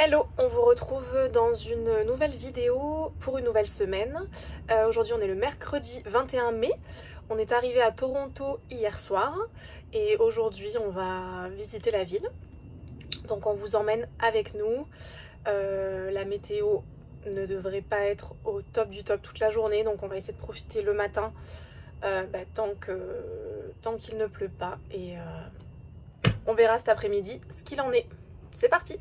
Hello, on vous retrouve dans une nouvelle vidéo pour une nouvelle semaine. Aujourd'hui on est le mercredi 21 mai, on est arrivé à Toronto hier soir et aujourd'hui on va visiter la ville. Donc on vous emmène avec nous. La météo ne devrait pas être au top du top toute la journée, donc on va essayer de profiter le matin tant qu'il ne pleut pas et on verra cet après-midi ce qu'il en est. C'est parti!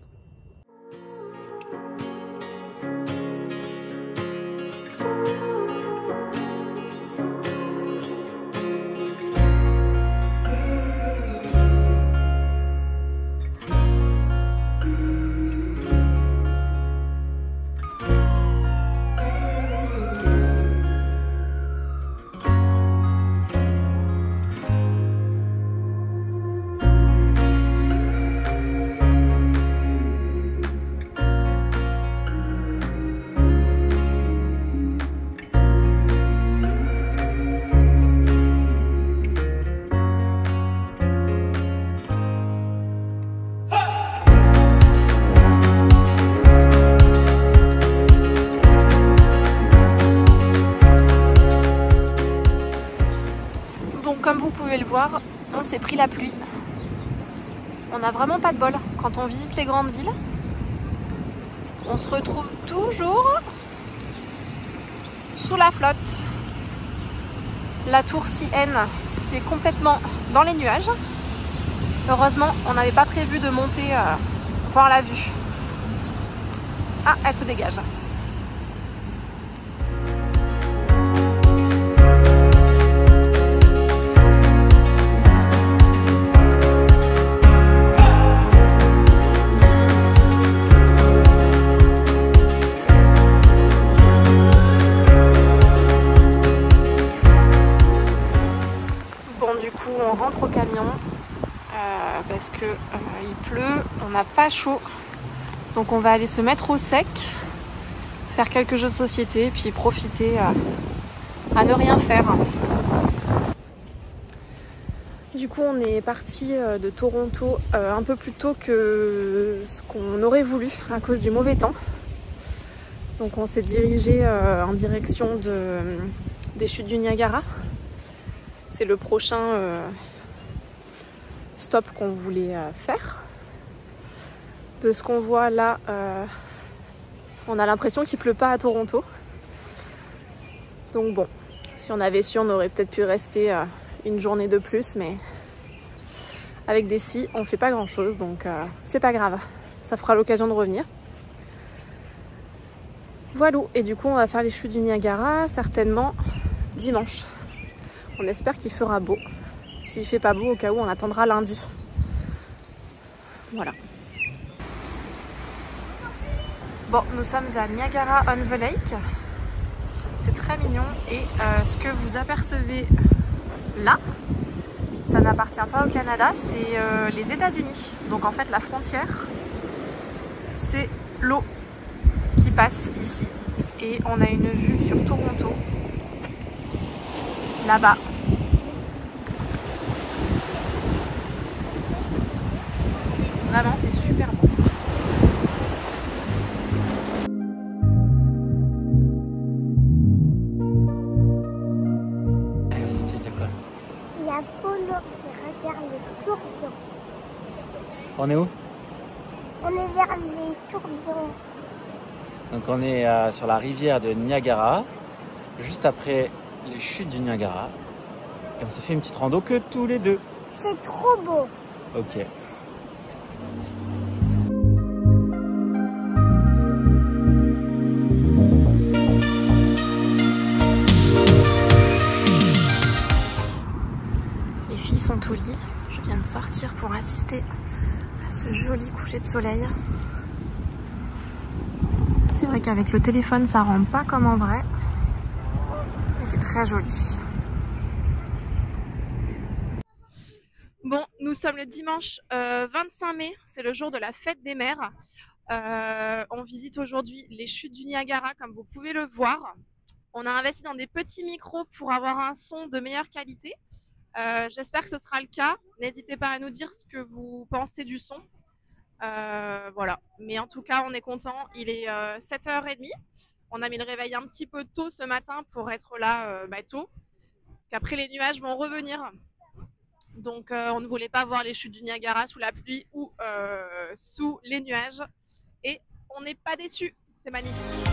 Comme vous pouvez le voir, on s'est pris la pluie. On n'a vraiment pas de bol. Quand on visite les grandes villes, on se retrouve toujours sous la flotte. La tour CN qui est complètement dans les nuages. Heureusement, on n'avait pas prévu de monter voir la vue. Ah, elle se dégage. On rentre au camion parce que il pleut, on n'a pas chaud, donc on va aller se mettre au sec, faire quelques jeux de société, puis profiter à ne rien faire. Du coup on est parti de Toronto un peu plus tôt que ce qu'on aurait voulu à cause du mauvais temps. Donc on s'est dirigé en direction des chutes du Niagara. C'est le prochain stop qu'on voulait faire. De ce qu'on voit là, on a l'impression qu'il pleut pas à Toronto. Donc bon, si on avait su, on aurait peut-être pu rester une journée de plus, mais avec des si, on fait pas grand chose, donc c'est pas grave. Ça fera l'occasion de revenir. Voilà, et du coup on va faire les chutes du Niagara certainement dimanche. On espère qu'il fera beau. S'il fait pas beau, au cas où, on attendra lundi. Voilà. Bon, nous sommes à Niagara-on-the-Lake. C'est très mignon. Et ce que vous apercevez là, ça n'appartient pas au Canada, c'est les États-Unis. Donc en fait, la frontière, c'est l'eau qui passe ici. Et on a une vue sur Toronto. Là-bas. Vraiment, c'est super beau. Il y a Polo qui regarde les tourbillons. On est où? On est vers les tourbillons. Donc on est sur la rivière de Niagara, juste après les chutes du Niagara. Et on s'est fait une petite rando que tous les deux. C'est trop beau. Ok. Les filles sont au lit. Je viens de sortir pour assister à ce joli coucher de soleil. C'est vrai qu'avec le téléphone, ça rend pas comme en vrai. Mais c'est très joli. Bon, nous sommes le dimanche 25 mai, c'est le jour de la fête des mères. On visite aujourd'hui les chutes du Niagara, comme vous pouvez le voir. On a investi dans des petits micros pour avoir un son de meilleure qualité. J'espère que ce sera le cas. N'hésitez pas à nous dire ce que vous pensez du son. Voilà. Mais en tout cas, on est content. Il est 7h30. On a mis le réveil un petit peu tôt ce matin pour être là tôt. Parce qu'après, les nuages vont revenir. Donc, on ne voulait pas voir les chutes du Niagara sous la pluie ou sous les nuages. Et on n'est pas déçus. C'est magnifique.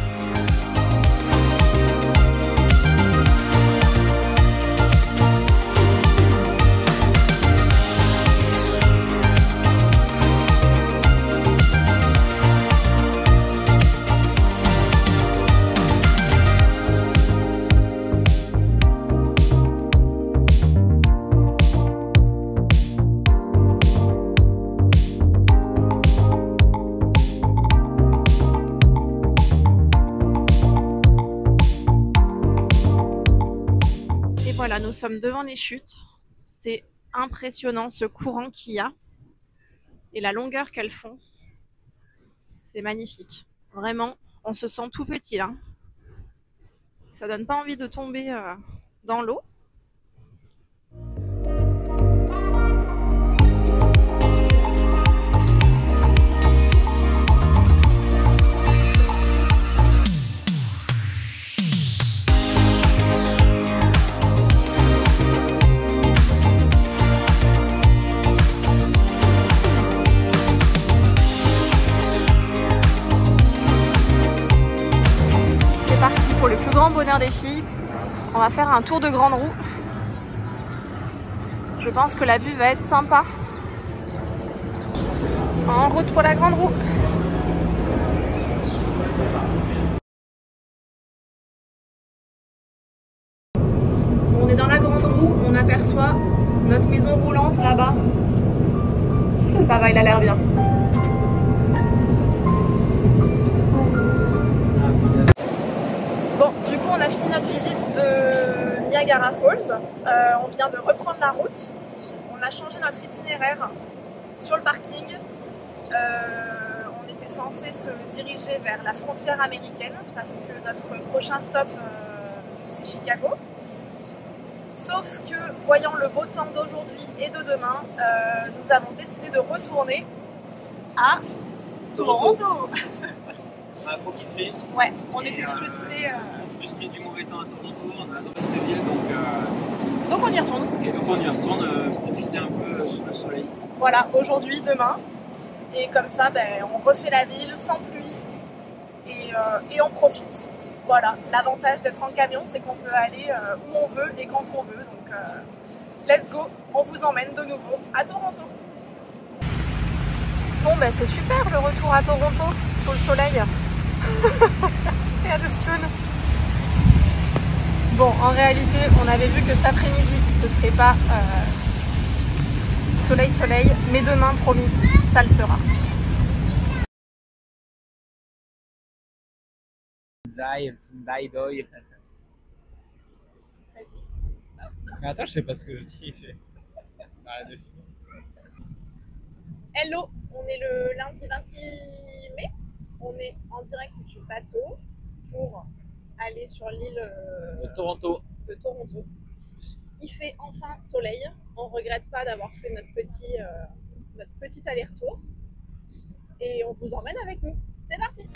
Voilà, nous sommes devant les chutes. C'est impressionnant ce courant qu'il y a et la longueur qu'elles font. C'est magnifique. Vraiment, on se sent tout petit là. Ça donne pas envie de tomber dans l'eau. Pour le plus grand bonheur des filles, on va faire un tour de grande roue. Je pense que la vue va être sympa. En route pour la grande roue. On est dans la grande roue, on aperçoit notre maison roulante là-bas. Ça va, il a l'air bien. Bon, du coup, on a fini notre visite de Niagara Falls. On vient de reprendre la route. On a changé notre itinéraire sur le parking. On était censé se diriger vers la frontière américaine parce que notre prochain stop, c'est Chicago. Sauf que, voyant le beau temps d'aujourd'hui et de demain, nous avons décidé de retourner à Toronto. On a trop kiffé. Ouais, on était frustrés. Trop frustrés du mauvais temps à Toronto, on adore cette ville, donc on y retourne. Et donc on y retourne, profiter un peu sous le soleil. Voilà, aujourd'hui, demain. Et comme ça, on refait la ville sans pluie et on profite. Voilà, l'avantage d'être en camion, c'est qu'on peut aller où on veut et quand on veut. Donc, let's go, on vous emmène de nouveau à Toronto. Bon, c'est super le retour à Toronto, sous le soleil. Regarde ce clown. Bon, en réalité, on avait vu que cet après-midi, ce serait pas soleil, mais demain, promis, ça le sera. Mais attends, je sais pas ce que je dis. Hello, on est le lundi 26 mai. On est en direct du bateau pour aller sur l'île de Toronto. Il fait enfin soleil. On regrette pas d'avoir fait notre petit aller-retour. Et on vous emmène avec nous. C'est parti!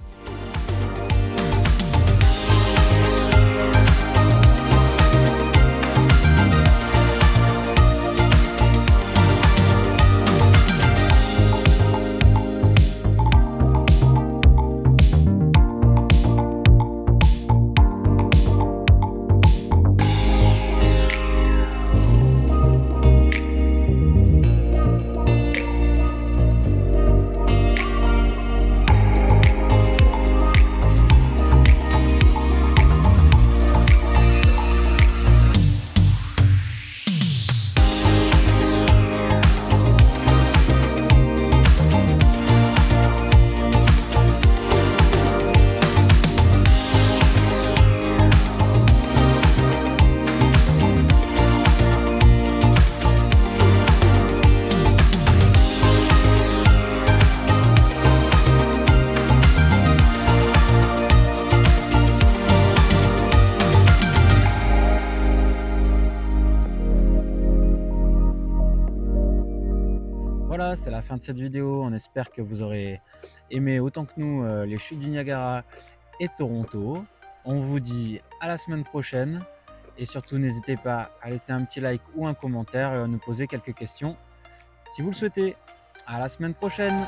c'est la fin de cette vidéo. On espère que vous aurez aimé autant que nous les chutes du Niagara et Toronto. On vous dit à la semaine prochaine et surtout n'hésitez pas à laisser un petit like ou un commentaire et à nous poser quelques questions si vous le souhaitez. À la semaine prochaine.